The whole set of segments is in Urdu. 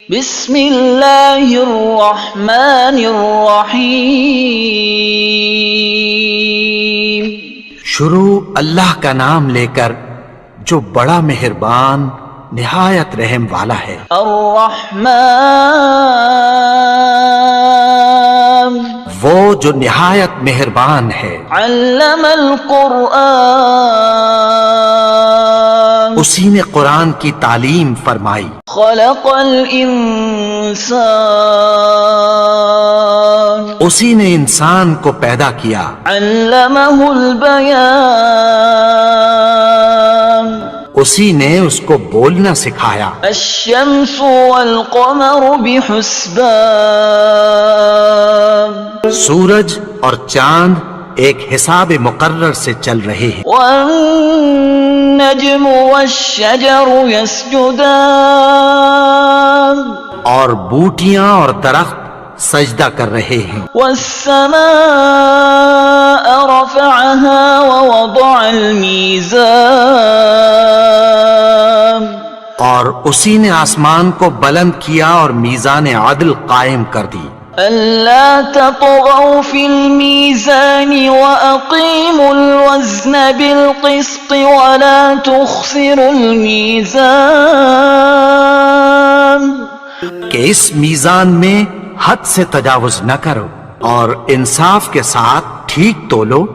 بسم اللہ الرحمن الرحیم۔ شروع اللہ کا نام لے کر جو بڑا مہربان نہایت رحم والا ہے۔ الرحمن وہ جو نہایت مہربان ہے۔ علم القرآن اسی نے قرآن کی تعلیم فرمائی۔ خلق الانسان اسی نے انسان کو پیدا کیا۔ علمہ البیان اسی نے اس کو بولنا سکھایا۔ الشمس والقمر بحسبان سورج اور چاند ایک حساب مقرر سے چل رہے ہیں۔ والنجم والشجر يسجدان اور بوٹیاں اور درخت سجدہ کر رہے ہیں۔ والسماء رفعها ووضع الميزان اور اسی نے آسمان کو بلند کیا اور میزان عدل قائم کر دی۔ ألا تطغوا في الميزان وأقيموا الوزن بالقسط ولا تخسروا الميزان کہ اس میزان میں حد سے تجاوز نہ کرو اور انصاف کے ساتھ ٹھیک تولو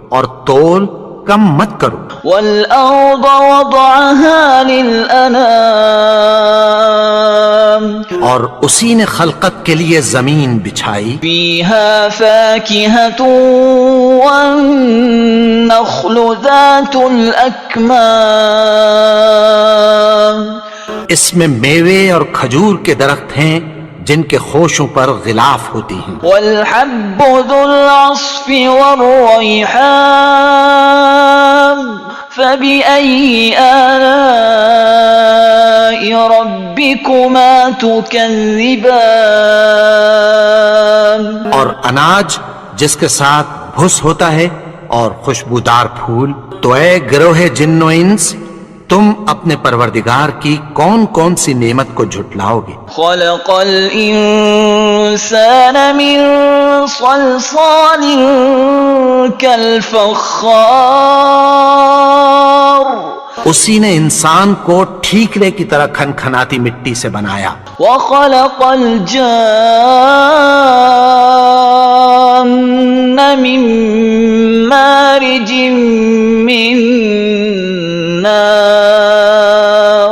اور تول کم مت کرو۔ والأرض وضعها للأنام اور اسی نے خلقت کے لیے زمین بچھائی۔ فيها فاكهة والنخل ذات الأكمام اس میں میوے اور کھجور کے درخت ہیں جن کے خوشوں پر غلاف ہوتی ہیں۔ والحب ذو العصف والريحان فبأي آلاء ربكما تكذبان اور اناج جس کے ساتھ بھس ہوتا ہے اور خوشبودار پھول۔ تو اے گروہ جن و انس، تم اپنے پروردگار کی کون کون سی نعمت کو جھٹلاؤ گے؟ خلق الإنسان من صلصال كالفخار اسی نے انسان کو ٹھیکرے کی طرح کھنکھناتی مٹی سے بنایا۔ وخلق الجان من مارج من نار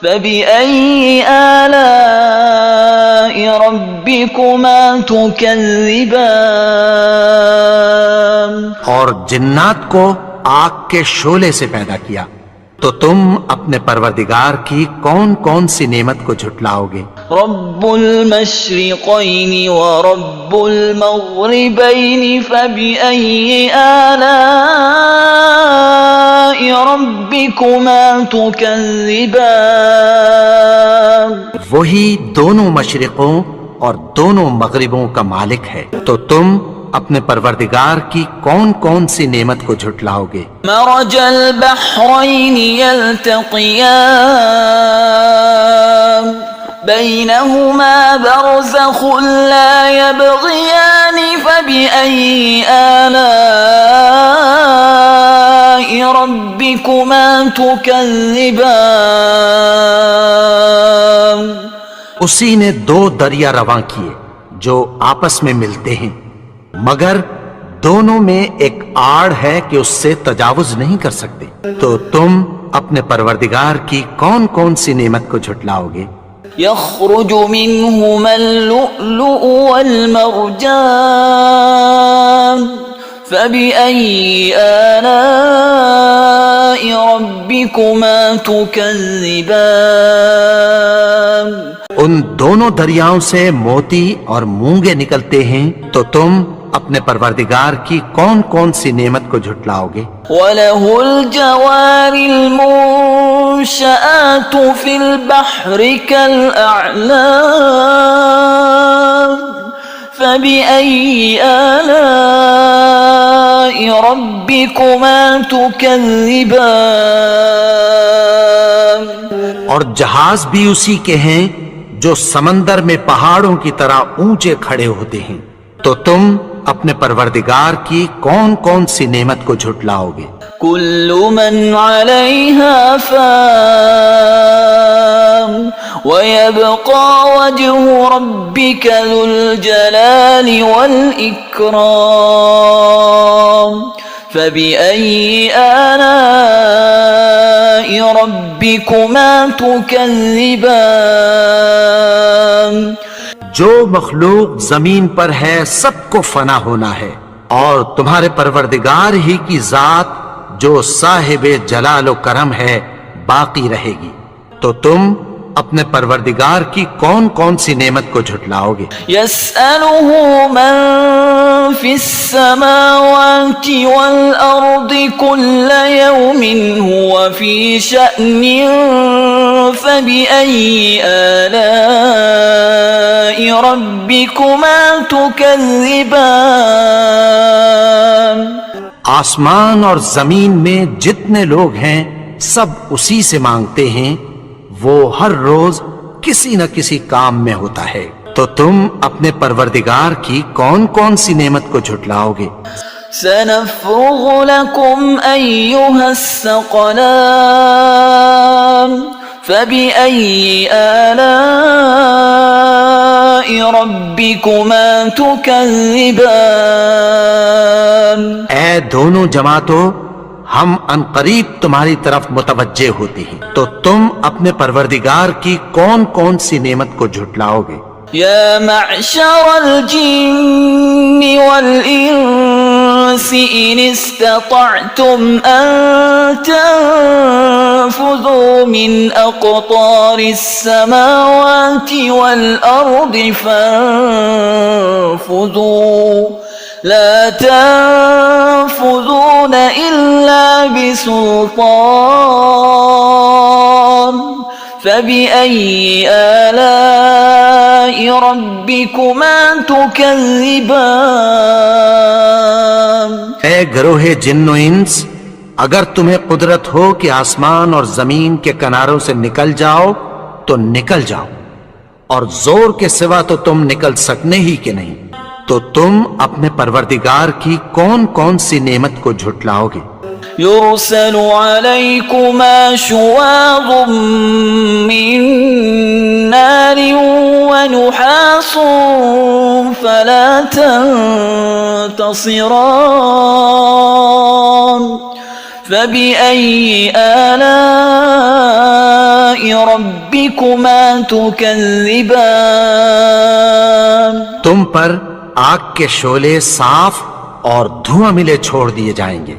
فبأي آلاء ربكما تكذبان اور جنات کو آگ کے شعلے سے پیدا کیا، تو تم اپنے پروردگار کی کون کون سی نعمت کو جھٹلاؤ گے؟ رب المشرقين ورب المغربين فبأي آلاء ربكما تكذبان وہی دونوں مشرقوں اور دونوں مغربوں کا مالک ہے، تو تم اپنے پروردگار کی کون کون سی نعمت کو جھٹلاؤ گے؟ مرج البحرين يلتقيان بينهما برزخ لا يبغيان فبأي آلاء ربكما تكذبان اسی نے دو دریا رواں کیے جو آپس میں ملتے ہیں، مگر دونوں میں ایک آڑ ہے کہ اس سے تجاوز نہیں کر سکتے۔ تو تم اپنے پروردگار کی کون کون سی نعمت کو جھٹلاؤ گے؟ يخرج منهما اللؤلؤ والمرجان فبأي آلاء ربكما تكذبان ان دونوں دریاؤں سے موتی اور مونگے نکلتے ہیں، تو تم اپنے پروردگار کی کون کون سی نعمت کو جھٹلاؤ گے؟ وَلَهُ الْجَوَارِ الْمُنشَآتُ فِي الْبَحْرِ كَالْأَعْلَامِ فَبِأَيِّ آلَاءِ رَبِّكُمَا تُكَذِّبَانِ اور جہاز بھی اسی کے ہیں جو سمندر میں پہاڑوں کی طرح اونچے کھڑے ہوتے ہیں، تو تم اپنے پروردگار کی کون کون سی نعمت کو جھٹلاؤ گے؟ كل من عليها فان ويبقى وجه ربك ذو الجلال والإكرام فبأي آلاء ربكما تكذبان جو مخلوق زمین پر ہے سب کو فنا ہونا ہے، اور تمہارے پروردگار ہی کی ذات جو صاحب جلال و کرم ہے باقی رہے گی، تو تم اپنے پروردگار کی کون کون سی نعمت کو جھٹلاؤ گے؟ يسأله من في السماوات والأرض كل يوم هو في شأن فبأي آلاء ربكما تكذبان آسمان اور زمین میں جتنے لوگ ہیں سب اسی سے مانگتے ہیں، وہ ہر روز کسی نہ کسی کام میں ہوتا ہے، تو تم اپنے پروردگار کی کون کون سی نعمت کو جھٹلاؤ گے؟ سنفرغ لكم أيها الثقلان فبأي آلاء ربكما تكذبان اے دونوں جماعتوں، ہم عنقریب تمہاری طرف متوجہ ہوتے ہیں، تو تم اپنے پروردگار کی کون کون سی نعمت کو جھٹلاؤ گے؟ يا معشر الجن والإنس إن استطعتم أن تنفذوا من أقطار السماوات والأرض فانفذوا لا تنفذون إلا بسلطان فبأي آلاء ربكما تكذبان اے گروہ جن و انس، اگر تمہیں قدرت ہو کہ آسمان اور زمین کے کناروں سے نکل جاؤ تو نکل جاؤ، اور زور کے سوا تو تم نکل سکنے ہی کہ نہیں، تو تم اپنے پروردگار کی کون کون سی نعمت کو جھٹلاؤ گے؟ يرسل عليكما شواظ من نار ونحاس فلا تنتصران فبأي آلاء ربكما تكذبان تم پر آگ کے شعلے صاف اور دھواں ملے چھوڑ دیے جائیں گے،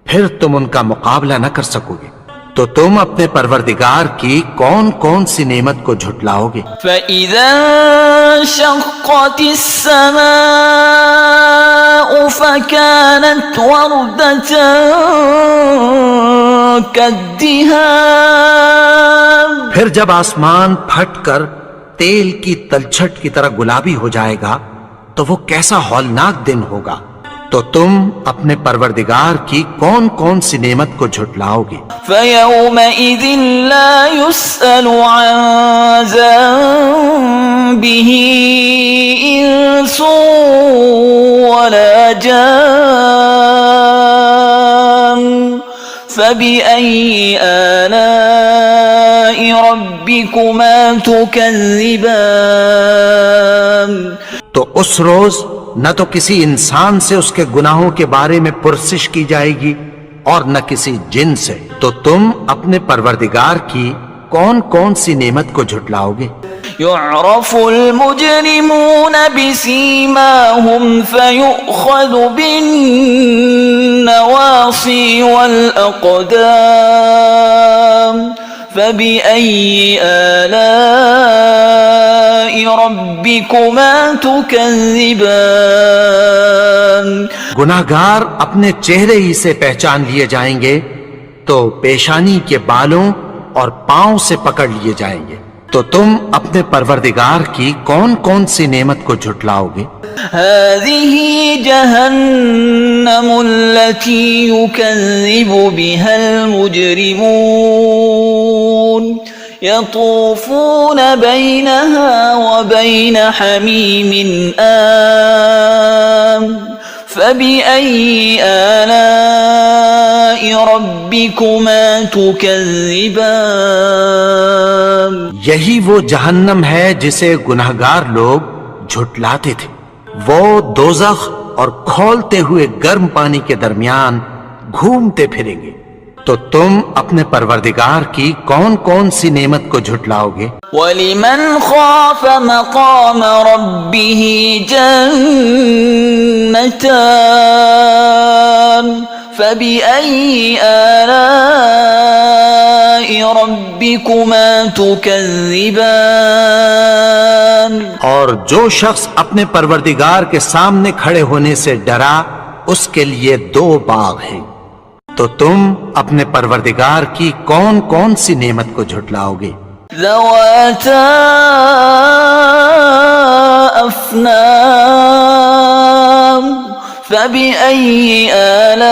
پھر تم ان کا مقابلہ نہ کر سکو گے، تو تم اپنے پروردگار کی کون کون سی نعمت کو جھٹلاؤ گے؟ فَإِذَا انشَقَّتِ السَّمَاءُ فَكَانَتْ وَرْدَةً كَالدِّهَانِ پھر جب آسمان پھٹ کر تیل کی تلچھٹ کی طرح گلابی ہو جائے گا تو وہ کیسا ہولناک دن ہوگا، تو تم اپنے پروردگار کی کون کون سی نعمت کو جھٹلاؤ گے؟ فَيَوْمَئِذٍ لَا يُسْأَلُ عَنْ ذَنبِهِ إِنسٌ وَلَا جَانٌ فَبِأَيِّ آلَاءِ رَبِّكُمَا تُكَذِّبَانِ تو اس روز نہ تو کسی انسان سے اس کے گناہوں کے بارے میں پرسش کی جائے گی اور نہ کسی جن سے، تو تم اپنے پروردگار کی کون کون سی نعمت کو جھٹلاؤ گے؟ يعرف المجرمون بسيماهم فيؤخذ بالنواصي والأقدام فبأي آلاء ربكما تكذبان گناہگار اپنے چہرے ہی سے پہچان لیے جائیں گے، تو پیشانی کے بالوں اور پاؤں سے پکڑ لیے جائیں گے، تو تم اپنے پروردگار کی کون کون سی نعمت کو جھٹلاؤ گے؟ هذه جهنم التي يكذب بها المجرمون يطوفون بينها وبين حميم آن فبأي آلاء ربكما تكذبان. یہی وہ جہنم ہے جسے گنہگار لوگ جھٹلاتے تھے. وہ دوزخ اور کھولتے ہوئے گرم پانی کے درمیان گھومتے پھریں گے. تو تم اپنے پروردگار کی کون کون سی نعمت کو جھٹلاؤ گے؟ وَلِمَنْ خَافَ مَقَامَ رَبِّهِ جَنَّتَانِ فَبِأَيِّ آلَاءِ رَبِّكُمَا تُكَذِّبَانِ. اور جو شخص اپنے پروردگار کے سامنے کھڑے ہونے سے ڈرا اس کے لیے 2 باغ ہیں. تو تم اپنے پروردگار کی کون کون سی نعمت کو جھٹلاؤ گے؟ ذواتا افنان فبأي آلاء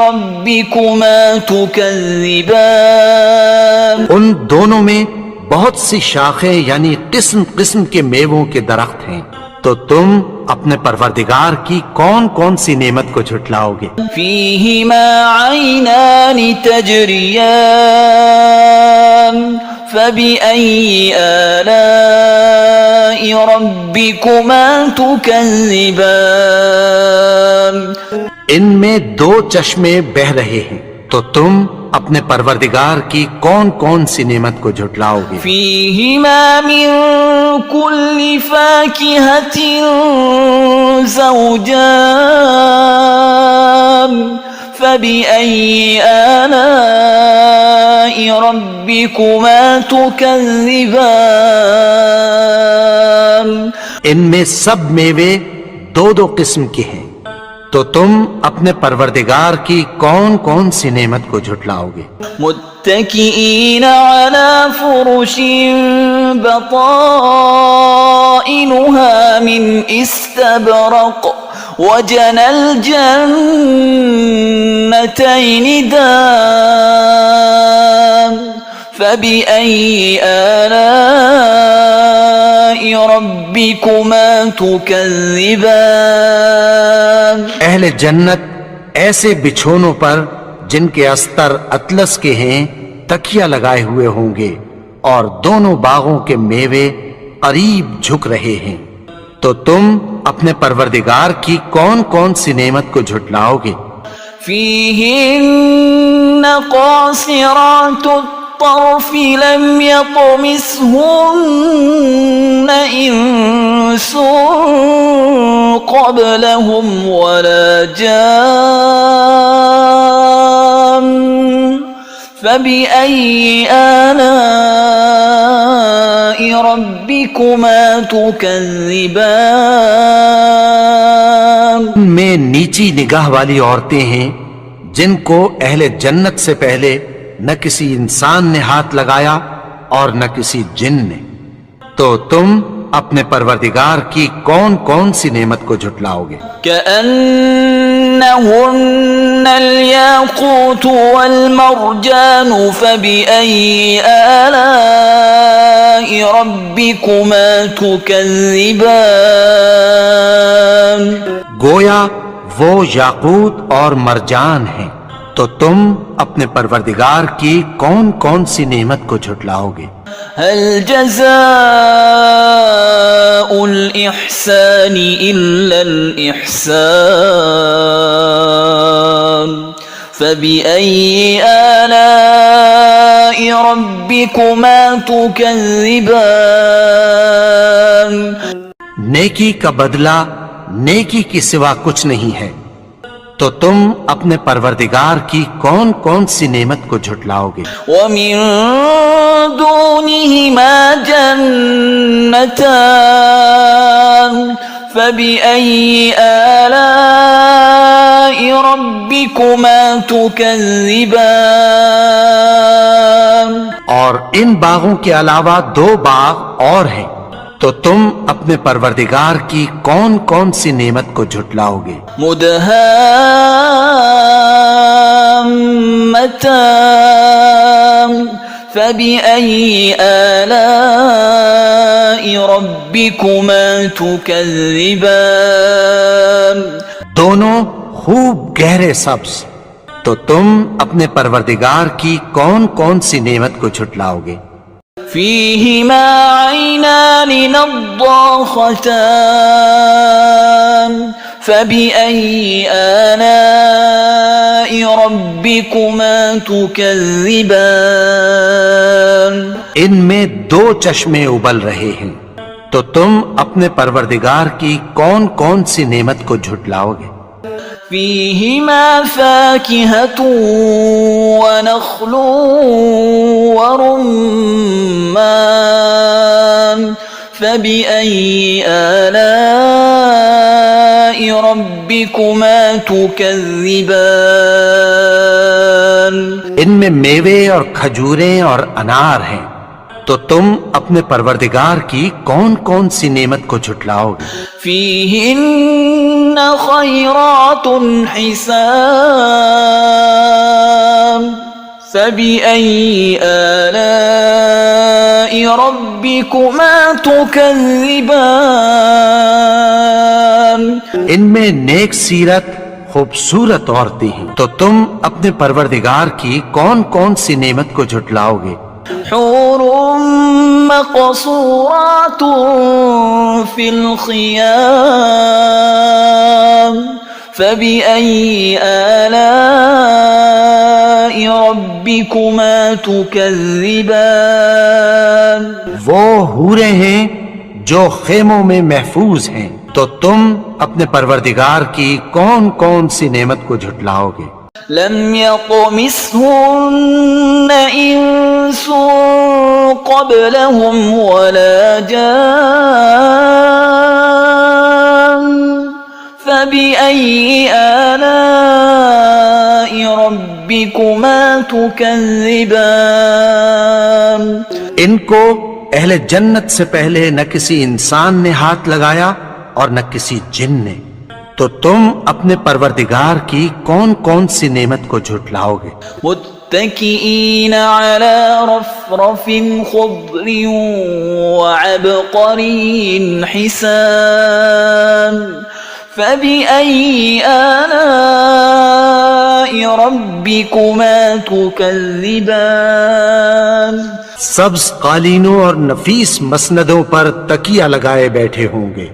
ربكما تكذبان. ان دونوں میں بہت سی شاخیں یعنی قسم قسم کے میووں کے درخت ہیں. تو تم اپنے پروردگار کی کون کون سی نعمت کو جھٹلاؤ گے؟ فیہما عینان تجریان فبأي آلاء ربكما تكذبان. ان میں 2 چشمے بہ رہے ہیں. تو تم اپنے پروردگار کی کون کون سی نعمت کو جھٹلاؤ گے؟ فیہما من کل فاکہۃ زوجان فبأي آلاء ربكما تكذبان. ان میں سب میوے 2 قسم کے ہیں. تو تم اپنے پروردگار کی کون کون سی نعمت کو جھٹلاؤ گے؟ متکئین علی فرش بطائنها من استبرق وجنى الجنتين دان فبأي آلاء ربكما تكذبان. اہل جنت ایسے بچھونوں پر جن کے استر اطلس کے ہیں تکیہ لگائے ہوئے ہوں گے اور دونوں باغوں کے میوے قریب جھک رہے ہیں. تو تم اپنے پروردگار کی کون کون سی نعمت کو جھٹلاؤ گے؟ فیہن قاصرات الطرف لم يطمثهن انس قبلهم ولا جان فبأي آلاء ربكما تكذبان. میں نیچی نگاہ والی عورتیں ہیں جن کو اہل جنت سے پہلے نہ کسی انسان نے ہاتھ لگایا اور نہ کسی جن نے. تو تم اپنے پروردگار کی کون کون سی نعمت کو جھٹلاؤ گے؟ كأنهن الياقوت والمرجان فبأي آلاء ربكما تكذبان. گویا وہ یاقوت اور مرجان ہیں. تو تم اپنے پروردگار کی کون کون سی نعمت کو جھٹلاؤ گے؟ هل جزاء الإحسان إلا الإحسان فبأي آلاء ربكما تكذبان. نیکی کا بدلہ نیکی کی سوا کچھ نہیں ہے. تو تم اپنے پروردگار کی کون کون سی نعمت کو جھٹلاؤ گے؟ وَمِن دُونِهِمَا جَنَّتَانِ فَبِأَيِّ آلَاءِ رَبِّكُمَا تُكَذِّبَانِ. اور ان باغوں کے علاوہ 2 باغ اور ہیں. تو تم اپنے پروردگار کی کون کون سی نعمت کو جھٹلاؤ گے؟ مدهامتان فبأي آلاء ربكما تكذبان دونوں خوب گہرے سبز، تو تم اپنے پروردگار کی کون کون سی نعمت کو جھٹلاؤ گے؟ فيهما عينان نضاختان فبأي آلاء ربكما تكذبان ان میں دو چشمے ابل رہے ہیں، تو تم اپنے پروردگار کی کون کون سی نعمت کو جھٹلاؤ گے؟ فيهما فاكهة ونخل ورمان فبأي آلاء ربكما تكذبان ان میں میوے اور کھجوریں اور انار ہیں، تو تم اپنے پروردگار کی کون کون سی نعمت کو جھٹلاؤ گے؟ فيهن خيرات حسان فبأي آلاء ربكما تكذبان ان میں نیک سیرت خوبصورت عورتیں ہیں، تو تم اپنے پروردگار کی کون کون سی نعمت کو جھٹلاؤ گے؟ حور مقصورات في الخيام فبأي آلاء ربكما تكذبان وہ حوریں ہیں جو خیموں میں محفوظ ہیں، تو تم اپنے پروردگار کی کون کون سی نعمت کو جھٹلاؤ گے؟ لم يطمثهن إنس قبلهم ولا جان فبأي آلاء ربكما تكذبان ان کو اہل جنت سے پہلے نہ کسی انسان نے ہاتھ لگایا اور نہ کسی جن نے، تو تم اپنے پروردگار کی کون کون سی نعمت کو جھٹلاؤ گے؟ متكئين على رفرف خضر وعبقري حسان فبأي آلاء ربكما تكذبان سبز قالینوں اور نفیس مسندوں پر تکیہ لگائے بیٹھے ہوں گے،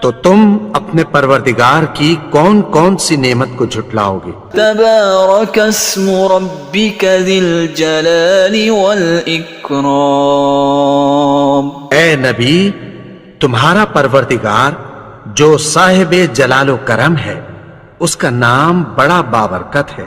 تو تم اپنے پروردگار کی کون کون سی نعمت کو جھٹلاؤ گے؟ تبارك اسم ربك ذي الجلال والإكرام اے نبی، تمہارا پروردگار جو صاحب جلال و کرم ہے، اس کا نام بڑا بابرکت ہے۔